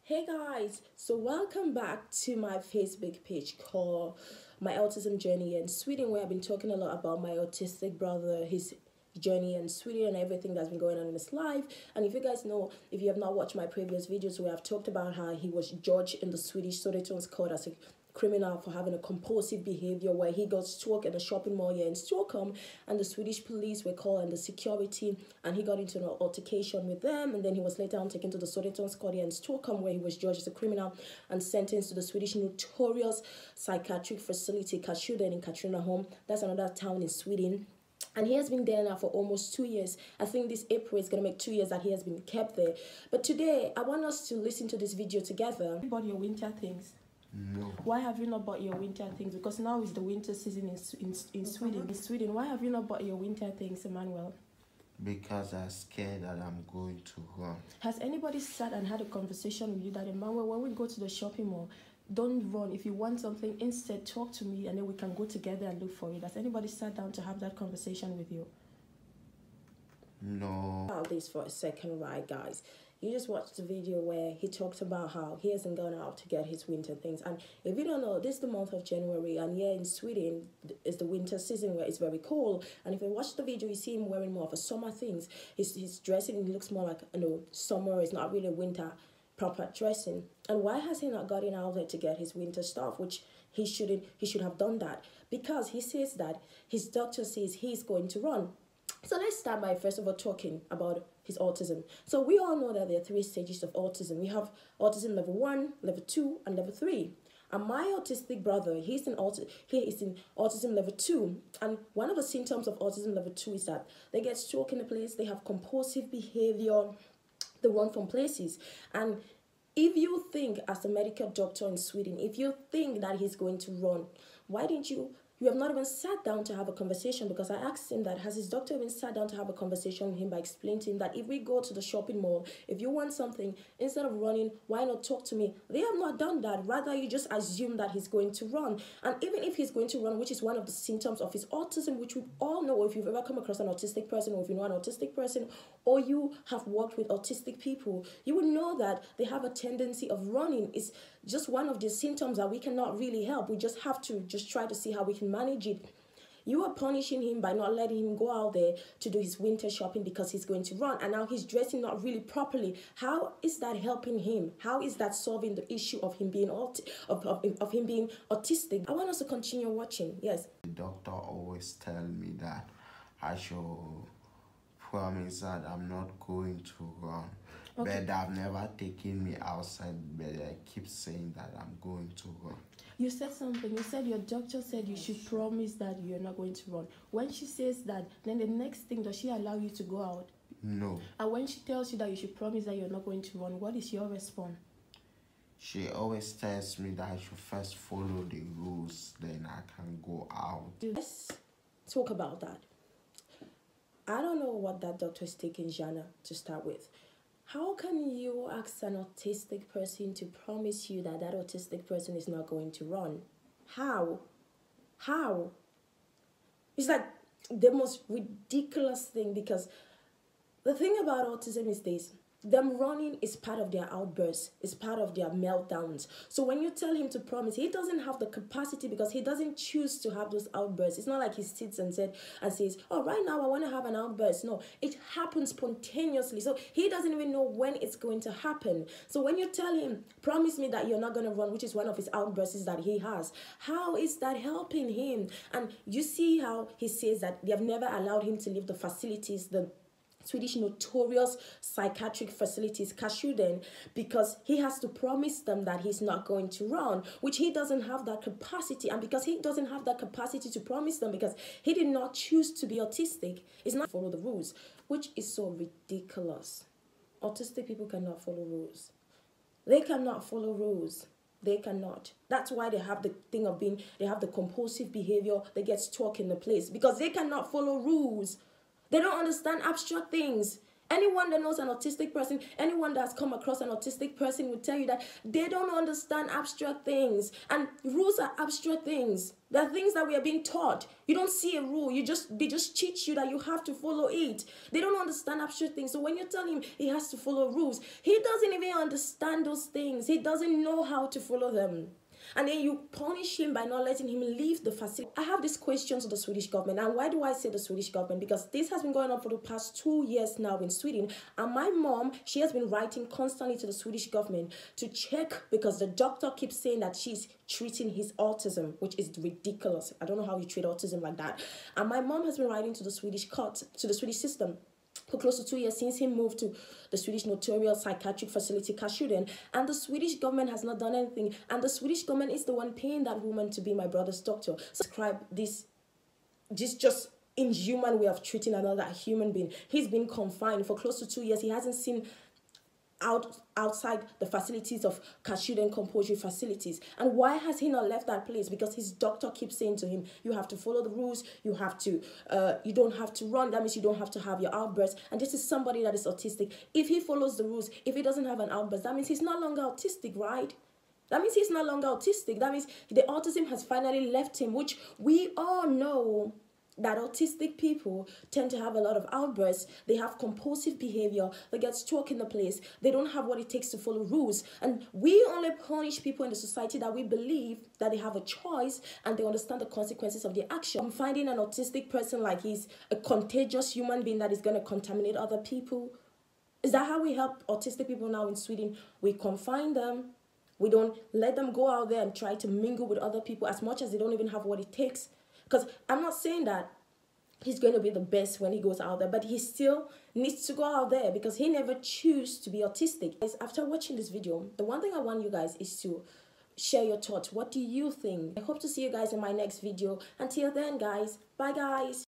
Hey guys, so welcome back to my Facebook page called My Autism Journey in Sweden, where I've been talking a lot about my autistic brother, his journey in Sweden and everything that's been going on in his life. And if you guys know, if you have not watched my previous videos where I've talked about how he was judged in the Swedish Sodeton's court as a criminal for having a compulsive behavior, where he got stuck in a shopping mall here in Stockholm, and the Swedish police were called and the security, and he got into an altercation with them, and then he was later on taken to the Sodeton's court here in Stockholm, where he was judged as a criminal and sentenced to the Swedish notorious psychiatric facility Kasuden in Katrineholm. That's another town in Sweden. And he has been there now for almost 2 years. I think this April is going to make 2 years that he has been kept there. But today, I want us to listen to this video together. You bought your winter things? No. Why have you not bought your winter things? Because now is the winter season in Sweden. In Sweden, why have you not bought your winter things, Emmanuel? Because I'm scared that I'm going to run. Has anybody sat and had a conversation with you that, Emmanuel, when we go to the shopping mall, don't run. If you want something, instead talk to me and then we can go together and look for it. Has anybody sat down to have that conversation with you? No. About this for a second, right, guys? You just watched the video where he talked about how he hasn't gone out to get his winter things. And if you don't know, this is the month of January, and here in Sweden is the winter season where it's very cold. And if you watch the video, you see him wearing more of a summer things. He's dressing, he looks more like, summer is not really winter proper dressing. And why has he not gotten out there to get his winter stuff, which he should have done that? Because he says that his doctor says he's going to run. So let's start by first of all talking about his autism. So we all know that there are 3 stages of autism. We have autism level 1, level 2, and level 3. And my autistic brother, he is in autism level 2. And one of the symptoms of autism level 2 is that they get stuck in a place, they have compulsive behavior, they run from places. And if you think, as a medical doctor in Sweden, if you think that he's going to run, why didn't you have not even sat down to have a conversation? Because I asked him that, has his doctor even sat down to have a conversation with him by explaining to him that if we go to the shopping mall, if you want something, instead of running, why not talk to me? They have not done that. Rather, you just assume that he's going to run. And even if he's going to run, which is one of the symptoms of his autism, which we all know, if you've ever come across an autistic person, or if you know an autistic person, or you have worked with autistic people, you would know that they have a tendency of running. It's just one of the symptoms that we cannot really help. We just have to just try to see how we can manage it. You are punishing him by not letting him go out there to do his winter shopping because he's going to run, and now he's dressing not really properly. How is that helping him? How is that solving the issue of him being of him being autistic? I want us to continue watching. Yes. The doctor always tell me that I should promise that I'm not going to run. Okay. But I've never taken me outside, but I keep saying that I'm going to run. You said something. You said your doctor said you should promise that you're not going to run. When she says that, then the next thing, does she allow you to go out? No. And when she tells you that you should promise that you're not going to run, what is your response? She always tells me that I should first follow the rules, then I can go out. Let's talk about that. I don't know what that doctor is taking, Jana, to start with. How can you ask an autistic person to promise you that that autistic person is not going to run? How? How? It's like the most ridiculous thing, because the thing about autism is this. Them running is part of their outbursts. It's part of their meltdowns. So when you tell him to promise, he doesn't have the capacity because he doesn't choose to have those outbursts. It's not like he sits and says, oh, right now I want to have an outburst. No, it happens spontaneously. So he doesn't even know when it's going to happen. So when you tell him, promise me that you're not going to run, which is one of his outbursts that he has, how is that helping him? And you see how he says that they have never allowed him to leave the facilities, the Swedish notorious psychiatric facilities, Kasuden, because he has to promise them that he's not going to run, which he doesn't have that capacity. And because he doesn't have that capacity to promise them, because he did not choose to be autistic, it's not follow the rules, which is so ridiculous. Autistic people cannot follow rules. They cannot follow rules. They cannot. That's why they have the thing of they have the compulsive behavior. They get stuck in the place because they cannot follow rules. They don't understand abstract things. Anyone that knows an autistic person, anyone that's come across an autistic person will tell you that they don't understand abstract things. And rules are abstract things. They're things that we are being taught. You don't see a rule. They just teach you that you have to follow it. They don't understand abstract things. So when you tell him he has to follow rules, he doesn't even understand those things. He doesn't know how to follow them. And then you punish him by not letting him leave the facility. I have this question to the Swedish government. And why do I say the Swedish government? Because this has been going on for the past 2 years now in Sweden. And my mom, she has been writing constantly to the Swedish government to check, because the doctor keeps saying that she's treating his autism, which is ridiculous. I don't know how you treat autism like that. And my mom has been writing to the Swedish court, to the Swedish system, for close to 2 years since he moved to the Swedish notorious psychiatric facility Kashuren, and the Swedish government has not done anything. And the Swedish government is the one paying that woman to be my brother's doctor. So describe this just inhuman way of treating another human being. He's been confined for close to 2 years. He hasn't seen outside the facilities of Kashuren compulsory facilities. And why has he not left that place? Because his doctor keeps saying to him, you have to follow the rules, you don't have to run, that means you don't have to have your outbursts. And this is somebody that is autistic. If he follows the rules, if he doesn't have an outburst, that means he's no longer autistic, right? That means he's no longer autistic. That means the autism has finally left him, which we all know that autistic people tend to have a lot of outbursts. They have compulsive behavior. They get stuck in the place. They don't have what it takes to follow rules. And we only punish people in the society that we believe that they have a choice and they understand the consequences of their action. I'm finding an autistic person like he's a contagious human being that is going to contaminate other people. Is that how we help autistic people now in Sweden? We confine them. We don't let them go out there and try to mingle with other people as much as they don't even have what it takes. Because I'm not saying that he's going to be the best when he goes out there, but he still needs to go out there because he never chose to be autistic. Guys, after watching this video, the one thing I want you guys is to share your thoughts. What do you think? I hope to see you guys in my next video. Until then, guys, bye guys.